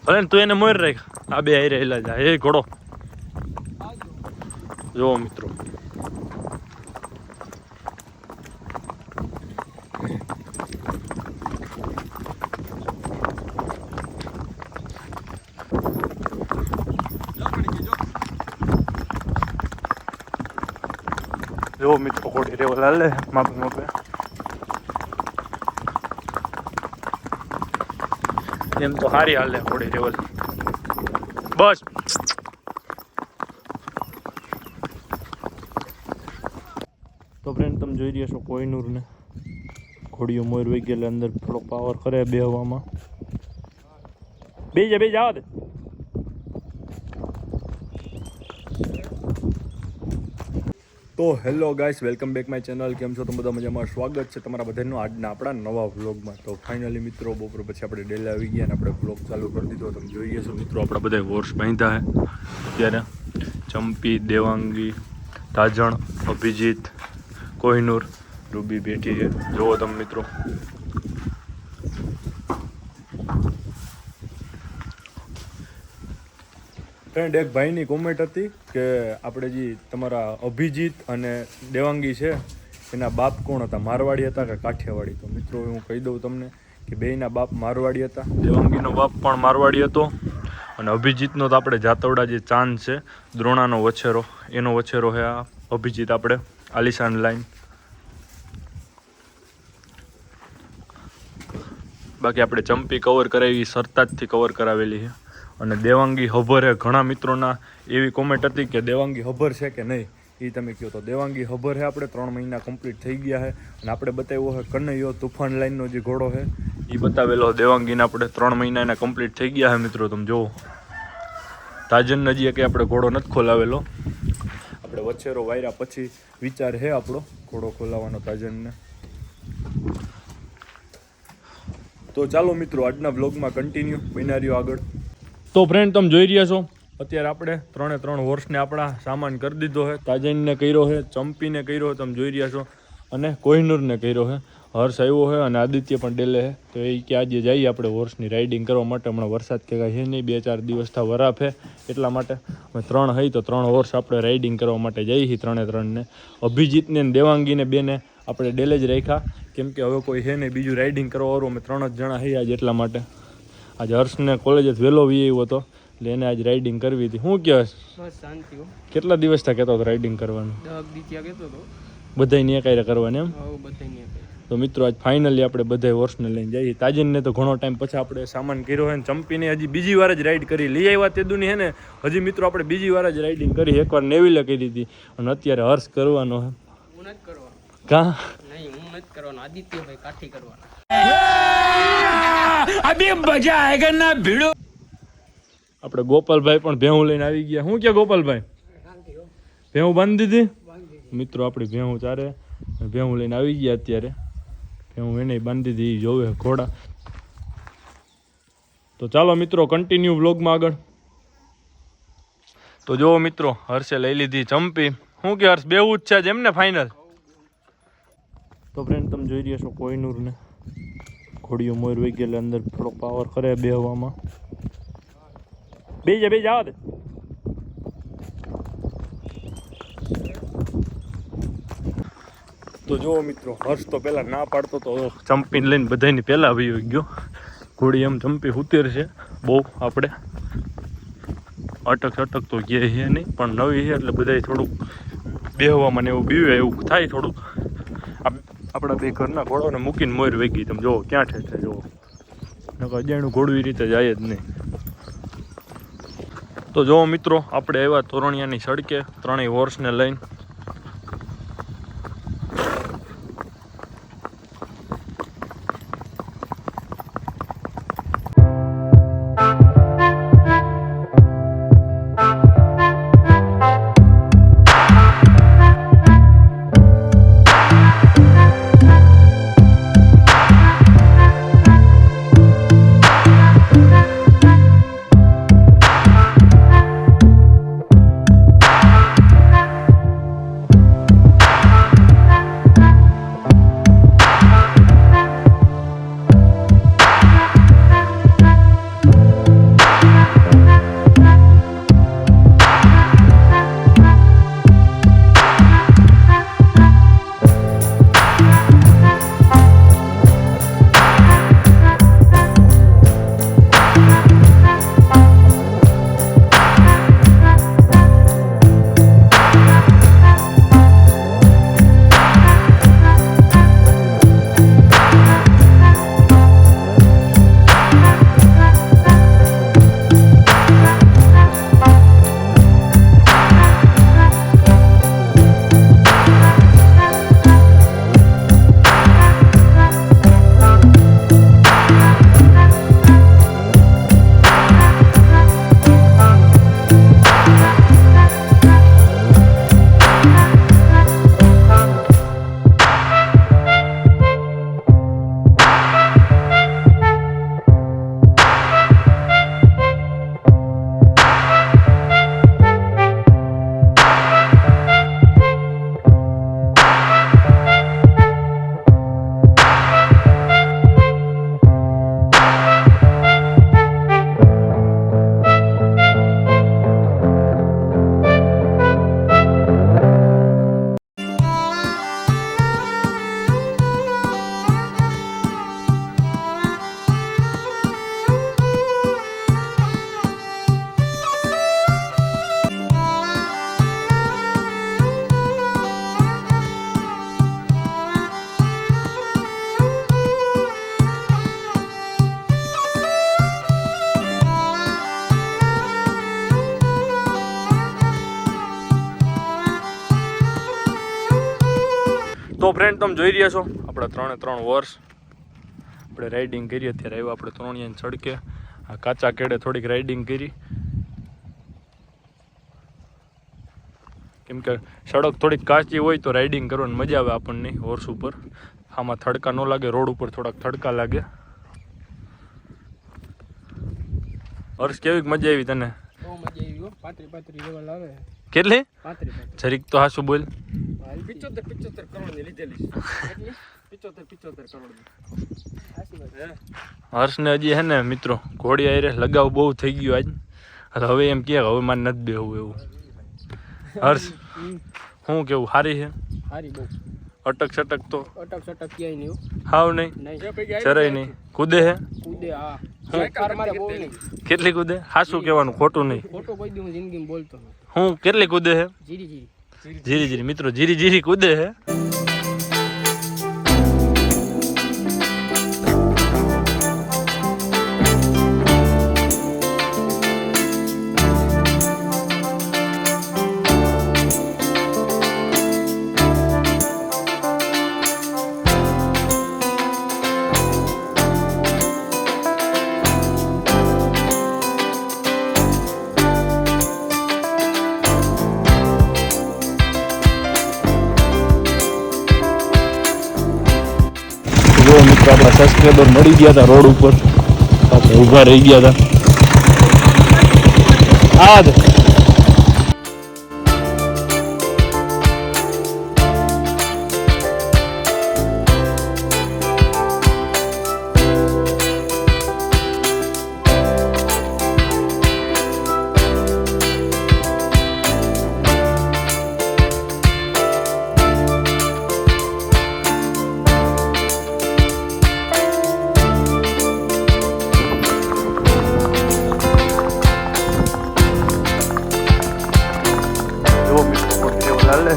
ભલે તું એને મોર રાખ, આ બે હારે હેલા જાય. એ ઘોડો જો મિત્રો, જો મિત્રો ઘોડી રેવલ હાલે માપે માપે. એમ તો હારી હાલે ઘોડી રેવલ. બસ તો ફ્રેન્ડ તમે જોઈ રહ્યા છો કોહિનૂર ને ઘોડીઓ મોર વહી ગયેલા અંદર થોડો પાવર કરે બેહવામાં. બે જાવ દે. તો hello guys, welcome back my channel. કેમ છો તમે બધા? મજામાં? સ્વાગત છે તમારા બધાનું આજના આપણા નવા વ્લોગમાં. તો ફાઇનલી મિત્રો બપોર પછી આપણે ડેલી આવી ગયા અને આપણે વ્લોગ ચાલુ કરી દીધો. તમે જોઈએ છો મિત્રો, આપણા બધા હોર્સ બાંધ્યા છે અત્યારે. ચંપી, દેવાંગી, તાજણ, અભિજીત, કોહિનૂર, રૂબી બેઠી છે. જુઓ તમે મિત્રો. ફ્રેન્ડ, એક ભાઈની કોમેન્ટ હતી કે આપણે જે તમારા અભિજીત અને દેવાંગી છે એના બાપ કોણ હતા, મારવાડી હતા કે કાઠિયાવાડી? તો મિત્રો હું કહી દઉં તમને કે બેયના બાપ મારવાડી હતા. દેવાંગીનો બાપ પણ મારવાડી હતો અને અભિજીતનો તો આપણે જાતવડા જે ચાંદ છે દ્રોણાનો વછેરો, એનો વછેરો છે આ અભિજીત. આપણે આલિશાન લાઈન. બાકી આપણે ચંપી કવર કરાવી, સરતાજથી કવર કરાવેલી છે. અને દેવાંગી હભર હે. ઘણા મિત્રોના એવી કોમેન્ટ હતી કે દેવાંગી હભર છે કે નહીં, એ તમે કહો. તો દેવાંગી હભર છે. આપણે 3 મહિના કમ્પ્લીટ થઈ ગયા છે અને આપણે બતાવ્યો છે કનૈયો તુફાન લાઈનનો જે ઘોડો છે એ બતાવેલો દેવાંગીને. આપણે 3 મહિના એના કમ્પ્લીટ થઈ ગયા છે મિત્રો. તમે જુઓ, તાજન હજી કે આપણે ઘોડો નથી ખોલાવેલો. આપણે વછેરો વાયરા પછી વિચાર છે આપણો ઘોડો ખોલાવવાનો તાજનને. તો ચાલો મિત્રો, આજના બ્લોગમાં કન્ટિન્યુ બન્યા રહ્યો આગળ. તો ફ્રેન્ડ તમે જોઈ રહ્યા છો અત્યારે આપણે 3 હોર્સને આપણા સામાન કરી દીધો છે. તાજનને કર્યો છે, ચંપીને કર્યો છે, તમે જોઈ રહ્યા છો, અને કોહિનૂરને કર્યો છે. હર્ષ આવ્યો છે અને આદિત્ય પણ ડેલે છે. તો એ કે આજે જઈએ આપણે હોર્સની રાઇડિંગ કરવા માટે. હમણાં વરસાદ કે કાંઈ છે નહીં, 2-4 દિવસથી વરાપ છે, એટલા માટે અમે 3 હોય તો 3 હોર્સ આપણે રાઇડિંગ કરવા માટે જઈએ છીએ. 3ને અભિજીતને દેવાંગીને બેને આપણે ડેલે જ રાખ્યા, કેમ કે હવે કોઈ છે નહીં બીજું રાઇડિંગ કરવાવાળું. અમે 3 જ જણા છીએ આજે, એટલા માટે. આજે હર્ષને કોલેજ જ વહેલો વી આવ્યો હતો એટલે એને આજ રાઇડિંગ કરવી હતી. શું કહેવાય? બસ શાંતિ. કેટલા દિવસથી કહેતો હતો રાઇડિંગ કરવાનું? 10 દી ત્યાં કહેતો હતો બધાય ને કાંઈ કરવાની એમ. બધાય ને. તો મિત્રો આજ ફાઇનલી આપણે બધા હોર્સને લઈને જઈએ. તાજનને તો ઘણો ટાઈમ પછી આપણે સામાન કર્યો હોય ને ચંપીને હજી બીજી વાર જ રાઇડ કરી. લઈ આવ્યા તેદુની હે ને, હજી મિત્રો આપણે બીજી વાર જ રાઇડિંગ કરી. એકવાર નેવિલે કરી હતી અને અત્યારે હર્ષ કરવાનો હે. હું નથી કરવાનો. કાં નહીં, હું નથી કરવાનો. આદિત્યભાઈ કાઠી કરવાના. અભી મજા આયેગા ના ભીડો. આપણે ગોપાલભાઈ પણ ભેહું લઈને આવી ગયા. શું કે ગોપાલભાઈ, ભેહું બાંધી દીધી? મિત્રો આપણી ભેહું ચારે ભેહું લઈને આવી ગયા અત્યારે. ભેહું એને બાંધી દીધી, જોવે ઘોડા. તો ચાલો મિત્રો કન્ટિન્યુ વ્લોગમાં આગળ. તો જુઓ મિત્રો, હર્ષે લઈ લીધી ચંપી. શું કે હર્ષ, બેવું જ છે જેમ ને ફાઇનલ? તો ફ્રેન્ડ તમે જોઈ રહ્યા છો કોહિનૂરને ઘોડીઓ મોર વહી ગયેલા અંદર થોડો પાવર કરે બેહવામાં. બે જાવ દે. તો જુઓ મિત્રો, હર્ષ તો પહેલાં ના પાડતો તો ચંપીને લઈને બધાની પહેલાં આવી ગયો. ઘોડી એમ ચંપી ઉતેર છે બહુ, આપણે અટક તો કે છે નહીં, પણ નવી છે એટલે બધા થોડુંક બેહવામાં ને એવું બીવે એવું થાય થોડુંક. આપણા બે ઘરના ઘોડોને મૂકીને મોર વહી ગઈ. તમે જુઓ ક્યાં ઠેઠે જુઓ, નકર અજાણ્યું ઘોડું એ રીતે જાય જ નહીં. તો જુઓ મિત્રો, આપણે આવ્યા તોરણિયાની સડકે 3 હોર્સને લઈને. તો ફ્રેન્ડ તમે જોઈ રહ્યા છો આપણા 3 વર્ષ આપણે રાઇડિંગ કરી. અત્યારે આવ્યા આપણે ત્રણિયાની સડકે. આ કાચા કેડે થોડીક રાઇડિંગ કરી, કેમ કે સડક થોડીક કાચી હોય તો રાઇડિંગ કરવાની મજા આવે આપણને હોર્સ ઉપર. આમાં થડકા ન લાગે, રોડ ઉપર થોડાક થડકા લાગે. હર્ષ કેવી મજા આવી તને? બહુ મજા આવી હો. 35 લેવલ આવે. કેટલી? 35. જરીક તો હાસુ બોલ. 75 કરોડની લીધેલી. કેટલી? 75 કરોડની. હર્ષને હજી હે ને મિત્રો ઘોડી આયરે લગાવ બહુ થઈ ગયો આજ. હવે એમ કે હવે મારે નથી બેહવું એવું. હર્ષ શું કેવું, સારી છે? સારી બહુ. અટક સટક તો અટક સટક ક્યાંય નહીં હો. હાવ નહીં, જરાય નહીં. કૂદે હે? કૂદે હા. કાર મારે બહુ નહીં. કેટલી કૂદે? હાસું કહેવાનું, ખોટું નહીં. ખોટો કોઈ દી હું જિંદગીમાં બોલતો નહીં. હું કેટલી કૂદે હે? જીરી જીરી. જીરી જીરી મિત્રો, જીરી જીરી કૂદે હે. જો મિત્રો આપણા સબસ્ક્રાઈબર મળી ગયા હતા રોડ ઉપર, આપણે ઊભા રહી ગયા હતા. આ જ જો મિત્રો મોટી લેવલ હાલે.